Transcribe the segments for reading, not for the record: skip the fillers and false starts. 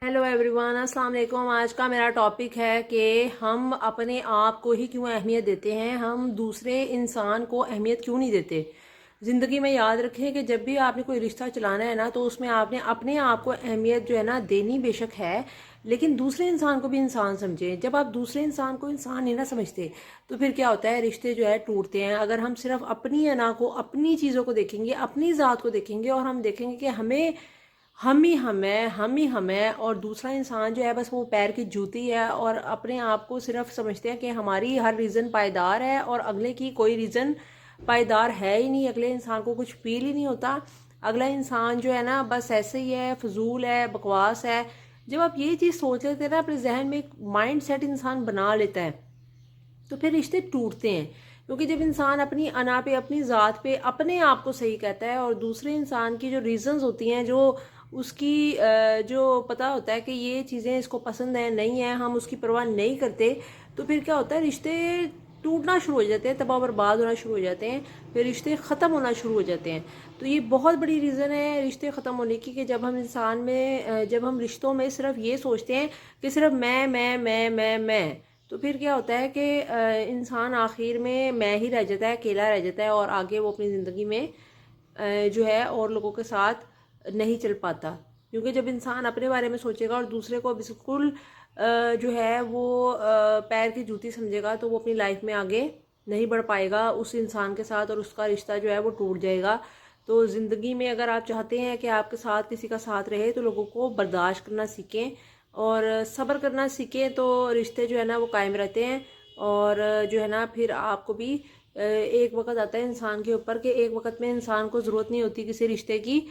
Hello everyone, अस्सलाम वालेकुम। आज का मेरा टॉपिक है कि हम अपने आप को ही क्यों अहमियत देते हैं, हम दूसरे इंसान को अहमियत क्यों नहीं देते। ज़िंदगी में याद रखें कि जब भी आपने कोई रिश्ता चलाना है ना, तो उसमें आपने अपने आप को अहमियत जो है ना देनी बेशक है, लेकिन दूसरे इंसान को भी इंसान समझें। जब आप दूसरे इंसान को इंसान नहीं ना समझते तो फिर क्या होता है, रिश्ते जो है टूटते हैं। अगर हम सिर्फ अपनी अना को, अपनी चीज़ों को देखेंगे, अपनी ज़ात को देखेंगे और हम देखेंगे कि हम ही हम है और दूसरा इंसान जो है बस वो पैर की जूती है, और अपने आप को सिर्फ समझते हैं कि हमारी हर रीज़न पायदार है और अगले की कोई रीज़न पायदार है ही नहीं, अगले इंसान को कुछ फील ही नहीं होता, अगला इंसान जो है ना बस ऐसे ही है, फजूल है, बकवास है। जब आप ये चीज़ सोच लेते हैं ना, अपने जहन में एक माइंड सेट इंसान बना लेता है, तो फिर रिश्ते टूटते हैं। क्योंकि जब इंसान अपनी अना पे, अपनी ज़ात पे अपने आप को सही कहता है और दूसरे इंसान की जो रीज़न्स होती हैं, जो उसकी जो पता होता है कि ये चीज़ें इसको पसंद है नहीं है, हम उसकी परवाह नहीं करते, तो फिर क्या होता है, रिश्ते टूटना शुरू हो जाते हैं, तबाह बर्बाद होना शुरू हो जाते हैं, फिर रिश्ते ख़त्म होना शुरू हो जाते हैं। तो ये बहुत बड़ी रीज़न है रिश्ते ख़त्म होने की, कि जब हम इंसान में, जब हम रिश्तों में सिर्फ ये सोचते हैं कि सिर्फ मैं, तो फिर क्या होता है कि इंसान आखिर में मैं ही रह जाता है, अकेला रह जाता है, और आगे वो अपनी ज़िंदगी में जो है और लोगों के साथ नहीं चल पाता। क्योंकि जब इंसान अपने बारे में सोचेगा और दूसरे को बिल्कुल जो है वो पैर की जूती समझेगा, तो वो अपनी लाइफ में आगे नहीं बढ़ पाएगा उस इंसान के साथ, और उसका रिश्ता जो है वो टूट जाएगा। तो ज़िंदगी में अगर आप चाहते हैं कि आपके साथ किसी का साथ रहे, तो लोगों को बर्दाश्त करना सीखें और सब्र करना सीखें, तो रिश्ते जो है ना वो कायम रहते हैं। और जो है ना फिर आपको भी एक वक्त आता है इंसान के ऊपर कि एक वक्त में इंसान को ज़रूरत नहीं होती किसी रिश्ते की,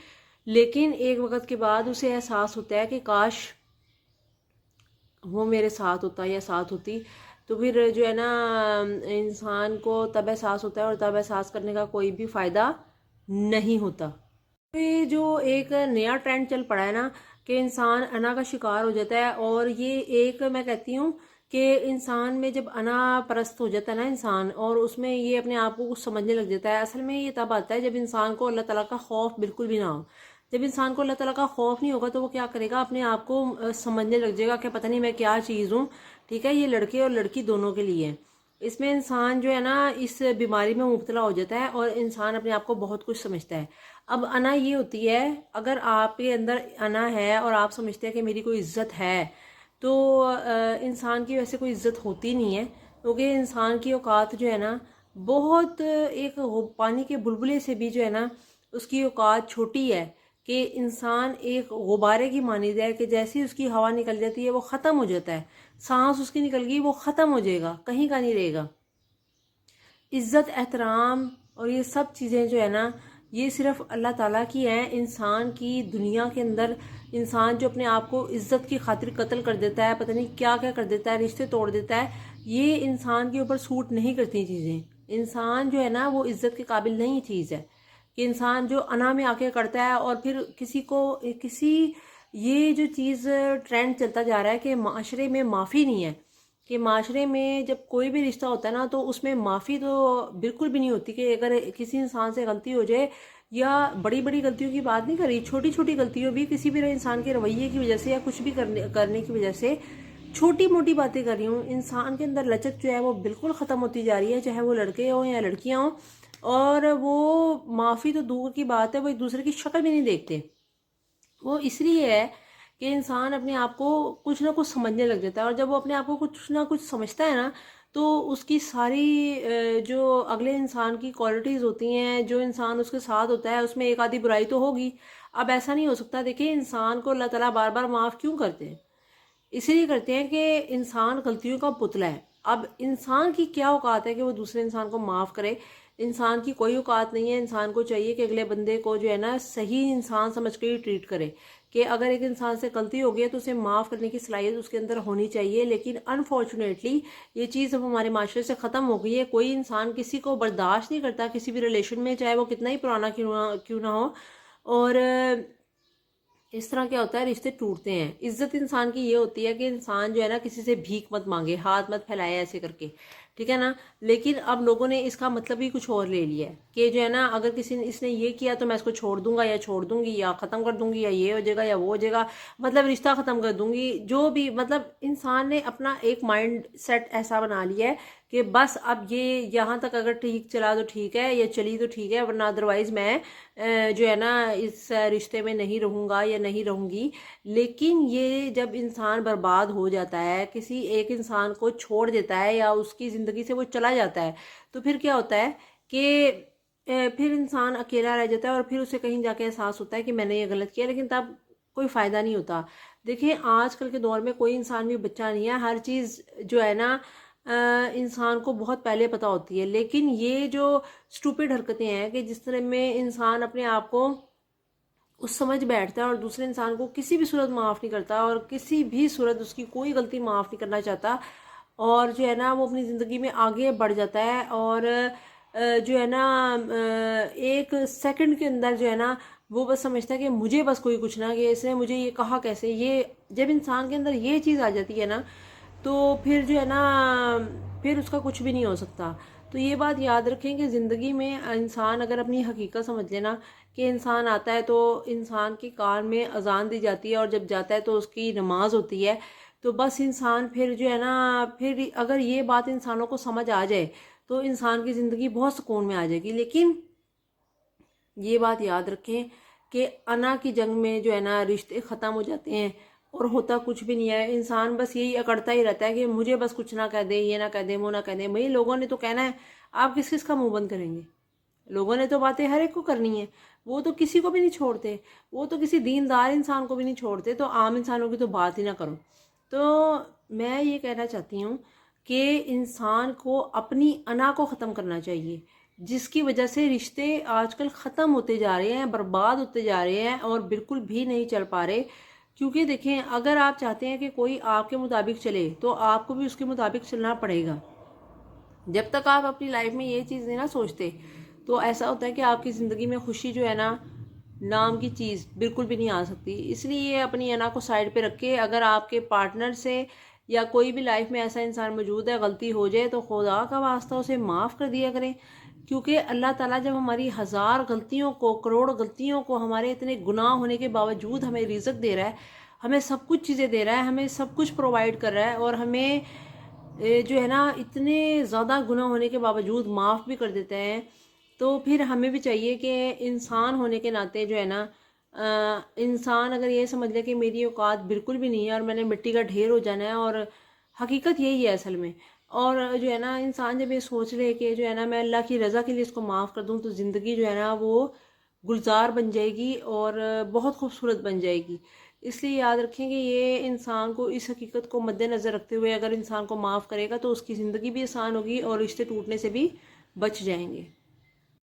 लेकिन एक वक्त के बाद उसे एहसास होता है कि काश वो मेरे साथ होता या साथ होती। तो फिर जो है ना इंसान को तब एहसास होता है, और तब एहसास करने का कोई भी फ़ायदा नहीं होता। ये जो एक नया ट्रेंड चल पड़ा है ना, कि इंसान अना का शिकार हो जाता है, और ये एक मैं कहती हूँ कि इंसान में जब अना परस्त हो जाता है ना इंसान, और उसमें ये अपने आप को कुछ समझने लग जाता है, असल में ये तब आता है जब इंसान को अल्लाह ताला का खौफ बिल्कुल भी ना हो। जब इंसान को अल्लाह ताला का खौफ नहीं होगा, तो वो क्या करेगा, अपने आप को समझने लग जाएगा कि पता नहीं मैं क्या चीज़ हूँ। ठीक है, ये लड़के और लड़की दोनों के लिए है। इसमें इंसान जो है ना इस बीमारी में मुब्तला हो जाता है, और इंसान अपने आप को बहुत कुछ समझता है। अब अना ये होती है, अगर आपके अंदर अना है और आप समझते हैं कि मेरी कोई इज्जत है, तो इंसान की वैसे कोई इज्जत होती नहीं है। क्योंकि इंसान की औकात जो है ना बहुत, एक पानी के बुलबुले से भी जो है ना उसकी औकात छोटी है। कि इंसान एक गुब्बारे की मानिंद है, कि जैसे ही उसकी हवा निकल जाती है वो ख़त्म हो जाता है, सांस उसकी निकल गई वो ख़त्म हो जाएगा, कहीं का नहीं रहेगा। इज़्ज़त, एहतराम और ये सब चीज़ें जो है ना, ये सिर्फ अल्लाह ताला की हैं। इंसान की दुनिया के अंदर इंसान जो अपने आप को इज़्ज़त की खातिर कत्ल कर देता है, पता नहीं क्या क्या कर देता है, रिश्ते तोड़ देता है, ये इंसान के ऊपर सूट नहीं करती चीज़ें। इंसान जो है ना वो इज़्ज़त के काबिल नहीं चीज़ है, कि इंसान जो अना में आके करता है, और फिर किसी को किसी, ये जो चीज़ ट्रेंड चलता जा रहा है कि माशरे में माफ़ी नहीं है, कि माशरे में जब कोई भी रिश्ता होता है ना, तो उसमें माफ़ी तो बिल्कुल भी नहीं होती। कि अगर किसी इंसान से गलती हो जाए, या बड़ी बड़ी गलतियों की बात नहीं कर रही, छोटी छोटी गलतियों भी, किसी भी इंसान के रवैये की वजह से या कुछ भी करने की वजह से, छोटी मोटी बातें कर रही हूँ, इंसान के अंदर लचक जो है वो बिल्कुल ख़त्म होती जा रही है, चाहे वो लड़के हों या लड़कियाँ हों। और वो माफ़ी तो दूर की बात है, वो एक दूसरे की शक्ल भी नहीं देखते। वो इसलिए है कि इंसान अपने आप को कुछ ना कुछ समझने लग जाता है, और जब वो अपने आप को कुछ ना कुछ समझता है ना, तो उसकी सारी जो अगले इंसान की क्वालिटीज़ होती हैं, जो इंसान उसके साथ होता है, उसमें एक आधी बुराई तो होगी। अब ऐसा नहीं हो सकता। देखिए, इंसान को अल्लाह ताला बार बार माफ़ क्यों करते हैं? इसीलिए करते हैं कि इंसान गलतियों का पुतला है। अब इंसान की क्या औकात है कि वो दूसरे इंसान को माफ़ करे? इंसान की कोई औकात नहीं है। इंसान को चाहिए कि अगले बंदे को जो है ना सही इंसान समझ के ही ट्रीट करे, कि अगर एक इंसान से गलती हो गई है तो उसे माफ़ करने की सलाहियत उसके अंदर होनी चाहिए। लेकिन अनफॉर्चुनेटली ये चीज़ अब हमारे माशरे से ख़त्म हो गई है। कोई इंसान किसी को बर्दाश्त नहीं करता किसी भी रिलेशन में, चाहे वो कितना ही पुराना क्यों ना हो। और इस तरह क्या होता है, रिश्ते टूटते हैं। इज्जत इंसान की ये होती है कि इंसान जो है ना किसी से भीख मत मांगे, हाथ मत फैलाए ऐसे करके। ٹھیک ہے نا. لیکن اب لوگوں نے اس کا مطلب ہی کچھ اور لے لیا ہے کہ جو ہے نا اگر کسی نے اس نے یہ کیا تو میں اس کو چھوڑ دوں گا یا چھوڑ دوں گی یا ختم کر دوں گی یا یہ ہو جائے گا یا وہ ہو جائے گا، مطلب رشتہ ختم کر دوں گی. جو بھی مطلب انسان نے اپنا ایک مائنڈ سیٹ ایسا بنا لیا ہے کہ بس اب یہ یہاں تک اگر ٹھیک چلا تو ٹھیک ہے یا چلی تو ٹھیک ہے، ورنہ ادروائز میں جو ہے نا اس رشتے میں نہیں رہوں گا یا نہیں رہوں گی. لیکن یہ جب انسان برباد ہو جاتا ہے، کسی ایک انسان کو چھوڑ دیتا ہے یا اس کی زندگی سے وہ چلا جاتا ہے، تو پھر کیا ہوتا ہے کہ پھر انسان اکیلا رہ جاتا ہے اور پھر اسے کہیں جا کے احساس ہوتا ہے کہ میں نے یہ غلط کیا، لیکن تب کوئی فائدہ نہیں ہوتا. دیکھیں آج کل کے دور میں کوئی انسان بھی بچہ نہیں ہے، ہر چیز جو ہے نا انسان کو بہت پہلے پتہ ہوتی ہے. لیکن یہ جو اسٹوپڈ حرکتیں ہیں کہ جس طرح میں انسان اپنے آپ کو اس سمجھ بیٹھتا ہے اور دوسرے انسان کو کسی بھی صورت معاف نہیں کرتا اور کسی بھی صورت اس کی کوئی غلطی معاف نہیں کرنا چاہتا، اور جو ہے نا وہ اپنی زندگی میں آگے بڑھ جاتا ہے اور جو ہے نا ایک سیکنڈ کے اندر جو ہے نا وہ بس سمجھتا ہے کہ مجھے بس کوئی کچھ نہ کہ اس نے مجھے یہ کہا کیسے. یہ جب انسان کے اندر یہ چیز آ جاتی ہے نا تو پھر جو ہے نا پھر اس کا کچھ بھی نہیں ہو سکتا. تو یہ بات یاد رکھیں کہ زندگی میں انسان اگر اپنی حقیقت سمجھ لینا کہ انسان آتا ہے تو انسان کی کان میں اذان دی جاتی ہے اور جب جاتا ہے تو اس کی نماز ہوتی ہے، تو بس انسان پھر جو ہے نا پھر اگر یہ بات انسانوں کو سمجھ آ جائے تو انسان کی زندگی بہت سکون میں آ جائے گی. لیکن یہ بات یاد رکھیں کہ انا کی جنگ میں جو ہے نا رشتے ختم ہو جاتے ہیں اور ہوتا کچھ بھی نہیں ہے. انسان بس یہی اکڑتا ہی رہتا ہے کہ مجھے بس کچھ نہ کہہ دے، یہ نہ کہہ دے، وہ نہ کہہ دے. بھائی لوگوں نے تو کہنا ہے، آپ کس کس کا منہ بند کریں گے؟ لوگوں نے تو باتیں ہر ایک کو کرنی ہے، وہ تو کسی کو بھی نہیں چھوڑتے، وہ تو کسی دیندار انسان کو بھی نہیں چھوڑتے، تو عام انسانوں کی تو بات ہی نہ کرو. تو میں یہ کہنا چاہتی ہوں کہ انسان کو اپنی انا کو ختم کرنا چاہیے، جس کی وجہ سے رشتے آج کل ختم ہوتے جا رہے ہیں، برباد ہوتے جا رہے ہیں اور بالکل بھی نہیں چل پا رہے. کیونکہ دیکھیں اگر آپ چاہتے ہیں کہ کوئی آپ کے مطابق چلے تو آپ کو بھی اس کے مطابق چلنا پڑے گا. جب تک آپ اپنی لائف میں یہ چیز نہیں نا سوچتے تو ایسا ہوتا ہے کہ آپ کی زندگی میں خوشی جو ہے نا نام کی چیز بالکل بھی نہیں آ سکتی. اس لیے اپنی انا کو سائڈ پہ رکھ کے اگر آپ کے پارٹنر سے یا کوئی بھی لائف میں ایسا انسان موجود ہے غلطی ہو جائے تو خدا کا واسطہ اسے معاف کر دیا کریں. کیونکہ اللہ تعالیٰ جب ہماری 1000 غلطیوں کو، کروڑ غلطیوں کو، ہمارے اتنے گناہ ہونے کے باوجود ہمیں رزق دے رہا ہے، ہمیں سب کچھ چیزیں دے رہا ہے، ہمیں سب کچھ پرووائڈ کر رہا ہے اور ہمیں جو ہے نا اتنے زیادہ گناہ ہونے کے باوجود معاف بھی کر دیتے ہیں، تو پھر ہمیں بھی چاہیے کہ انسان ہونے کے ناطے جو ہے نا انسان اگر یہ سمجھ لے کہ میری اوقات بالکل بھی نہیں ہے اور میں نے مٹی کا ڈھیر ہو جانا ہے، اور حقیقت یہی ہے اصل میں. اور جو ہے نا انسان جب یہ سوچ لے کہ جو ہے نا میں اللہ کی رضا کے لیے اس کو معاف کر دوں تو زندگی جو ہے نا وہ گلزار بن جائے گی اور بہت خوبصورت بن جائے گی. اس لیے یاد رکھیں کہ یہ انسان کو اس حقیقت کو مد نظر رکھتے ہوئے اگر انسان کو معاف کرے گا تو اس کی زندگی بھی آسان ہوگی اور رشتے ٹوٹنے سے بھی بچ جائیں گے.